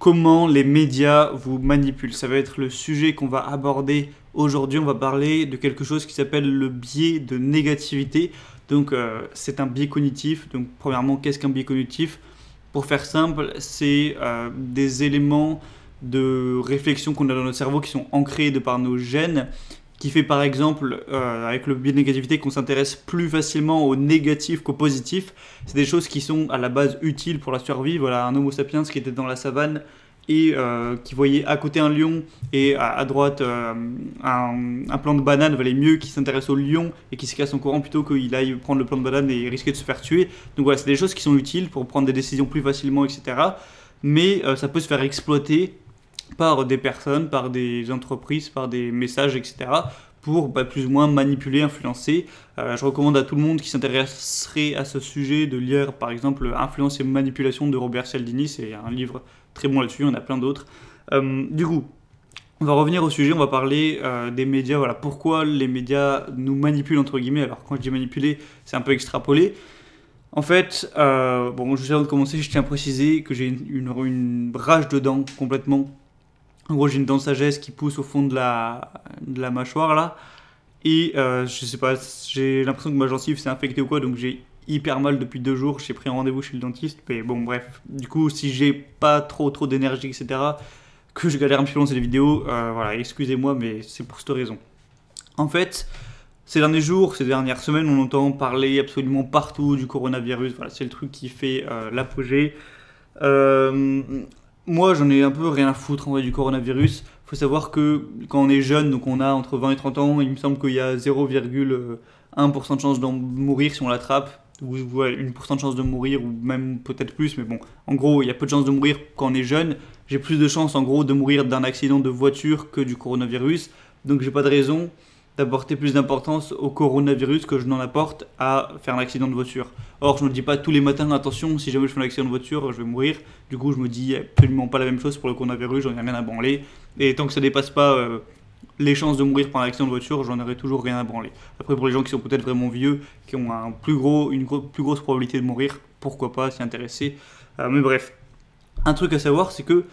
comment les médias vous manipulent. Ça va être le sujet qu'on va aborder aujourd'hui. On va parler de quelque chose qui s'appelle le biais de négativité. Donc c'est un biais cognitif. Donc premièrement, qu'est-ce qu'un biais cognitif? Pour faire simple, c'est des éléments de réflexion qu'on a dans notre cerveau qui sont ancrés de par nos gènes, qui fait par exemple, avec le biais de négativité, qu'on s'intéresse plus facilement au négatif qu'au positif. C'est des choses qui sont à la base utiles pour la survie. Voilà, un homo sapiens qui était dans la savane et qui voyait à côté un lion et à droite un plant de banane, valait mieux qu'il s'intéresse au lion et qu'il se casse en courant plutôt qu'il aille prendre le plant de banane et risquer de se faire tuer. Donc voilà, c'est des choses qui sont utiles pour prendre des décisions plus facilement, etc. Mais ça peut se faire exploiter par des personnes, par des entreprises, par des messages, etc. pour plus ou moins manipuler, influencer. Je recommande à tout le monde qui s'intéresserait à ce sujet de lire par exemple Influence et manipulation de Robert Cialdini, c'est un livre très bon là-dessus, il y en a plein d'autres. Du coup, on va revenir au sujet, on va parler des médias, voilà, pourquoi les médias nous manipulent entre guillemets. Alors quand je dis manipuler, c'est un peu extrapolé. En fait, bon, juste avant de commencer, je tiens à préciser que j'ai une rage de dents complètement. En gros, j'ai une dent de sagesse qui pousse au fond de la mâchoire là. Et je sais pas, j'ai l'impression que ma gencive s'est infectée ou quoi, donc j'ai hyper mal depuis 2 jours. J'ai pris un rendez-vous chez le dentiste. Mais bon, bref. Du coup, si j'ai pas trop d'énergie, etc., que je galère un petit peu dans ces vidéos, voilà, excusez-moi, mais c'est pour cette raison. En fait, ces derniers jours, ces dernières semaines, on entend parler absolument partout du coronavirus. Voilà, c'est le truc qui fait l'apogée. Moi, j'en ai un peu rien à foutre en vrai du coronavirus. Il faut savoir que quand on est jeune, donc on a entre 20 et 30 ans, il me semble qu'il y a 0,1% de chance d'en mourir si on l'attrape, ou ouais, 1% de chance de mourir, ou même peut-être plus, mais bon, en gros, il y a peu de chances de mourir quand on est jeune. J'ai plus de chances en gros de mourir d'un accident de voiture que du coronavirus, donc j'ai pas de raison d'apporter plus d'importance au coronavirus que je n'en apporte à faire un accident de voiture. Or, je me dis pas tous les matins, attention, si jamais je fais un accident de voiture, je vais mourir. Du coup, je me dis absolument pas la même chose pour le coronavirus, j'en ai rien à branler. Et tant que ça dépasse pas les chances de mourir par un accident de voiture, j'en aurai toujours rien à branler. Après, pour les gens qui sont peut-être vraiment vieux, qui ont une plus grosse probabilité de mourir, pourquoi pas s'y intéresser. Mais bref, un truc à savoir, c'est que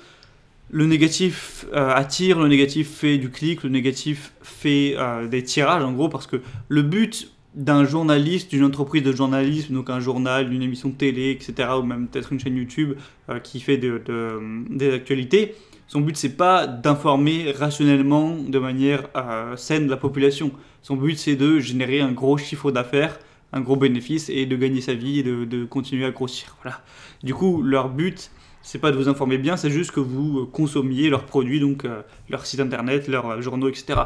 le négatif attire, le négatif fait du clic, le négatif fait des tirages en gros, parce que le but d'un journaliste, d'une entreprise de journalisme, donc un journal, une émission de télé, etc., ou même peut-être une chaîne YouTube qui fait des actualités, son but c'est pas d'informer rationnellement de manière saine la population. Son but c'est de générer un gros chiffre d'affaires, un gros bénéfice et de gagner sa vie et de continuer à grossir. Voilà. Du coup, leur but c'est pas de vous informer bien, c'est juste que vous consommiez leurs produits, donc leur site internet, leurs journaux, etc.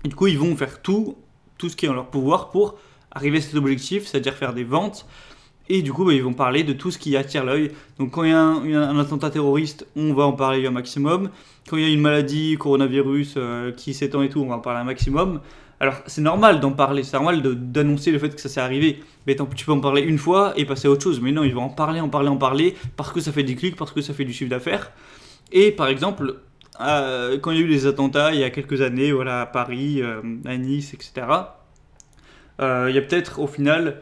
Et du coup, ils vont faire tout ce qui est en leur pouvoir pour arriver à cet objectif, c'est-à-dire faire des ventes. Et du coup, ils vont parler de tout ce qui attire l'œil. Donc quand il y a un attentat terroriste, on va en parler un maximum. Quand il y a une maladie, coronavirus, qui s'étend et tout, on va en parler un maximum. Alors c'est normal d'en parler, c'est normal d'annoncer le fait que ça s'est arrivé. Mais tu peux en parler une fois et passer à autre chose. Mais non, ils vont en parler, parce que ça fait des clics, parce que ça fait du chiffre d'affaires. Et par exemple, quand il y a eu les attentats il y a quelques années, voilà, à Paris, à Nice, etc., il y a peut-être au final,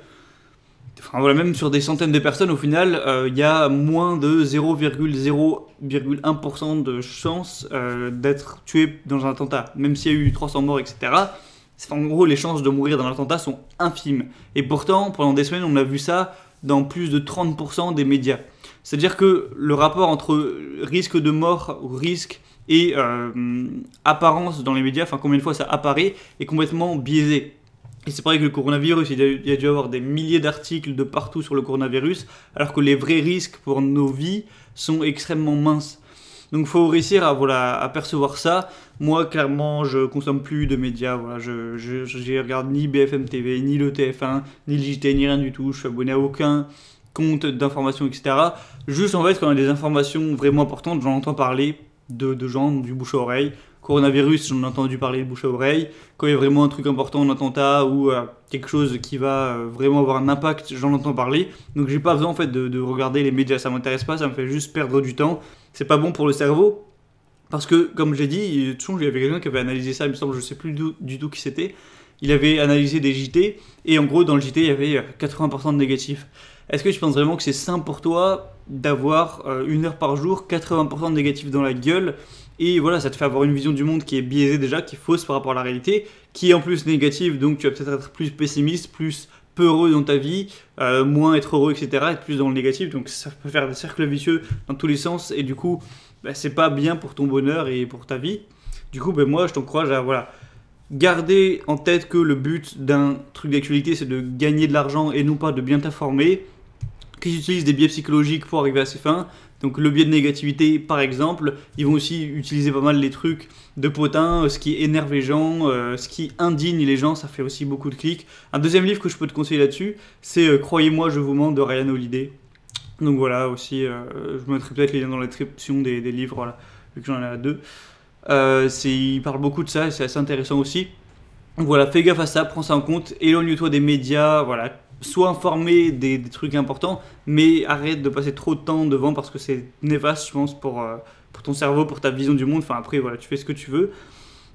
enfin voilà, même sur des centaines de personnes, au final, il y a moins de 0,01% de chance d'être tué dans un attentat. Même s'il y a eu 300 morts, etc., en gros, les chances de mourir dans un attentat sont infimes. Et pourtant, pendant des semaines, on a vu ça dans plus de 30% des médias. C'est-à-dire que le rapport entre risque de mort, risque et apparence dans les médias, enfin combien de fois ça apparaît, est complètement biaisé. Et c'est pareil que le coronavirus, il y a dû y avoir des milliers d'articles de partout sur le coronavirus, alors que les vrais risques pour nos vies sont extrêmement minces. Donc il faut réussir à percevoir ça. Moi, clairement, je consomme plus de médias. Voilà, je regarde ni BFM TV, ni le TF1, ni le JT, ni rien du tout. Je suis abonné à aucun compte d'information, etc. Juste en fait, quand il y a des informations vraiment importantes, j'en entends parler de gens du bouche à oreille. Coronavirus, j'en ai entendu parler de bouche à oreille. Quand il y a vraiment un truc important, un attentat ou quelque chose qui va vraiment avoir un impact, j'en entends parler. Donc j'ai pas besoin en fait de regarder les médias, ça m'intéresse pas, ça me fait juste perdre du temps. C'est pas bon pour le cerveau. Parce que, comme j'ai dit, il y avait quelqu'un qui avait analysé ça, il me semble, je sais plus du tout qui c'était. Il avait analysé des JT, et en gros, dans le JT, il y avait 80% de négatifs. est-ce que tu penses vraiment que c'est sain pour toi d'avoir 1 heure par jour, 80% de négatif dans la gueule? Et voilà, ça te fait avoir une vision du monde qui est biaisée déjà, qui est fausse par rapport à la réalité, qui est en plus négative, donc tu vas peut-être être plus pessimiste, plus peu heureux dans ta vie, moins être heureux, etc., être plus dans le négatif, donc ça peut faire des cercles vicieux dans tous les sens, et du coup, bah, c'est pas bien pour ton bonheur et pour ta vie. Du coup, bah, moi, je t'encourage à voilà, garder en tête que le but d'un truc d'actualité, c'est de gagner de l'argent et non pas de bien t'informer, qu'ils utilisent des biais psychologiques pour arriver à ces fins. Donc le biais de négativité, par exemple, ils vont aussi utiliser pas mal les trucs de potin, ce qui énerve les gens, ce qui indigne les gens, ça fait aussi beaucoup de clics. Un deuxième livre que je peux te conseiller là-dessus, c'est Croyez-moi, je vous mens de Ryan Holiday. Donc voilà, aussi, je mettrai peut-être les liens dans la description des livres, voilà, vu que j'en ai deux. Il parle beaucoup de ça et c'est assez intéressant aussi. Donc voilà, fais gaffe à ça, prends ça en compte, éloigne-toi des médias, voilà, sois informé des trucs importants, mais arrête de passer trop de temps devant parce que c'est néfaste, je pense, pour ton cerveau, pour ta vision du monde. Enfin, après, voilà, tu fais ce que tu veux.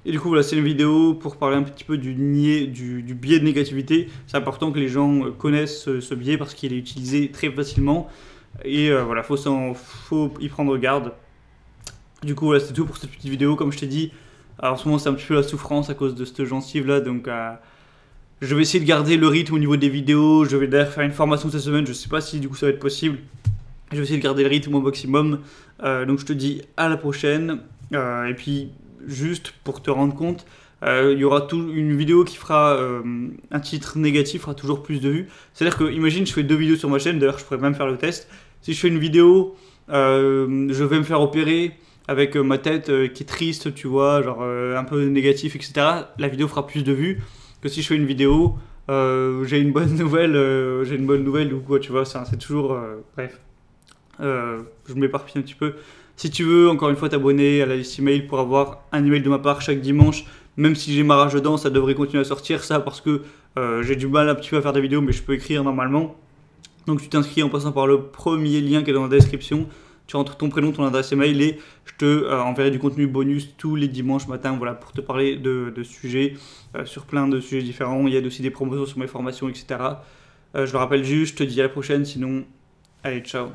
Et du coup, voilà, c'est une vidéo pour parler un petit peu du biais de négativité. C'est important que les gens connaissent ce biais parce qu'il est utilisé très facilement. Et voilà, faut y prendre garde. Du coup, voilà, c'est tout pour cette petite vidéo. Comme je t'ai dit, alors, en ce moment, c'est un petit peu la souffrance à cause de cette gencive-là. Donc, je vais essayer de garder le rythme au niveau des vidéos. Je vais d'ailleurs faire une formation cette semaine. Je ne sais pas si du coup ça va être possible. Je vais essayer de garder le rythme au maximum. Donc, je te dis à la prochaine. Et puis, juste pour te rendre compte, il y aura une vidéo qui fera un titre négatif, fera toujours plus de vues. C'est-à-dire que, imagine, je fais 2 vidéos sur ma chaîne. D'ailleurs, je pourrais même faire le test. Si je fais une vidéo, je vais me faire opérer avec ma tête qui est triste, tu vois, genre un peu négatif, etc. La vidéo fera plus de vues que si je fais une vidéo, j'ai une bonne nouvelle ou quoi, tu vois, c'est toujours, bref, je m'éparpille un petit peu. Si tu veux, encore une fois, t'abonner à la liste email pour avoir un email de ma part chaque dimanche, même si j'ai ma rage dedans, ça devrait continuer à sortir, ça, parce que j'ai du mal un petit peu à faire des vidéos, mais je peux écrire normalement. Donc tu t'inscris en passant par le premier lien qui est dans la description. Tu rentres ton prénom, ton adresse email et je te enverrai du contenu bonus tous les dimanches matin, voilà, pour te parler de sujets, sur plein de sujets différents. Il y a aussi des promotions sur mes formations, etc. Je le rappelle juste, je te dis à la prochaine, sinon, allez, ciao.